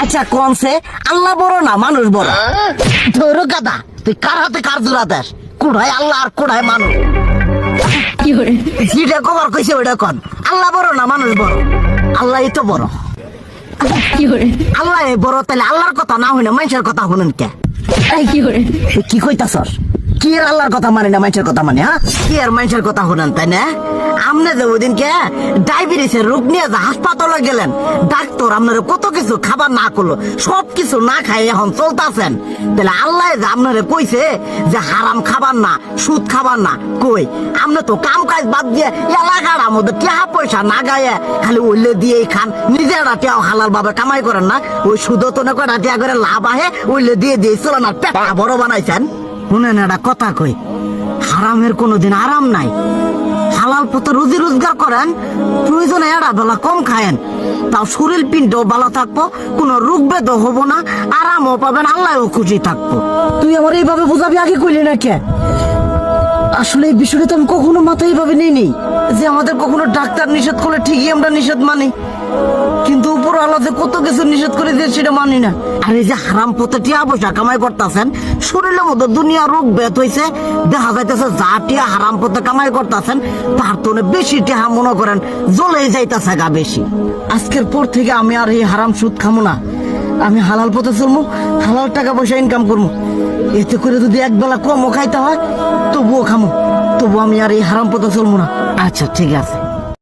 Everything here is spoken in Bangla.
আচ্ছা কনসে আল্লাহ বড় না মানুষ বড়? ধরো গাদা, তুই কার হাতে কার জোড়া দেশ? কুড়াই আল্লাহ আর কুড়াই মানুষ। যেটা কবার কইছে ওইটা কন। আল্লাহ বড় না মানুষ বড়? আল্লাহই তো বড়। আল্লাহ বড়, তাহলে আল্লাহর কথা না হইনা মানুষের কথা শুনেন কে? কি কইতাছস? কি আর আল্লাহর কথা মানে না মানুষের কথা মানে? হ্যাঁ, কি আর মানুষের কথা শুনেন তাই না? আমনে যে ওই দিনকে ডায়াবেটিসের রোগ নিয়ে যে হাসপাতালে গেলেন, ডাক্তার আপনার কত কিছু খাবার না করলো, সব কিছু না খাই এখন চলতেছেন। তাহলে আল্লাহ যে আপনারে কইছে যে হারাম খাবার না, সুদ খাবার না, কই আপনি তো কাম কাজ বাদ দিয়ে এলাকার মধ্যে টাকা পয়সা না গায়ে খালি ওইলে দিয়েই খান, নিজেরা টিয়াও হালাল ভাবে কামাই করেন না, ওই সুদ তো না কয়টা টিয়া করে লাভ আহে ওইলে দিয়ে দিয়ে চলেন আর পেটা বড় বানাইছেন। শুনেন একটা কথা কই, হারামের কোনোদিন আরাম নাই। হালাল পথে রুজি রোজগার করেন, প্রয়োজনে এড়া বেলা কম খায়েন, তাও শরীর পিণ্ডও ভালো থাকবো, কোনো রোগ বেদও হবো না, আরামও পাবেন, আল্লাহও খুশি থাকবো। তুই আমার এইভাবে বুঝাবি আগে কইলি না কে? আসলে এই বিষয়টা তো আমি কখনো মাথায় এইভাবে নিইনি যে আমাদের কখনো ডাক্তার নিষেধ করলে ঠিকই আমরা নিষেধ মানি, কিন্তু উপর আলাদা কত কিছু নিষেধ করে দিয়ে সেটা মানি না। আর এই যে হারাম পথে টিয়া পয়সা কামাই করতেছেন, শরীরের মধ্যে দুনিয়া রোগ বেত হয়েছে, দেখা যাইতেছে যা টিয়া হারাম পথে কামাই করতেছেন তার তো বেশি টিয়া মনে করেন জ্বলেই যাইতেছে গা বেশি। আজকের পর থেকে আমি আর এই হারাম সুদ খামো না, আমি হালাল পথে চলবো, হালাল টাকা পয়সা ইনকাম করবো। এতে করে যদি একবেলা কমও খাইতে হয় তবুও খামো, তবু আমি আর এই হারাম পথে চলবো না। আচ্ছা ঠিক আছে।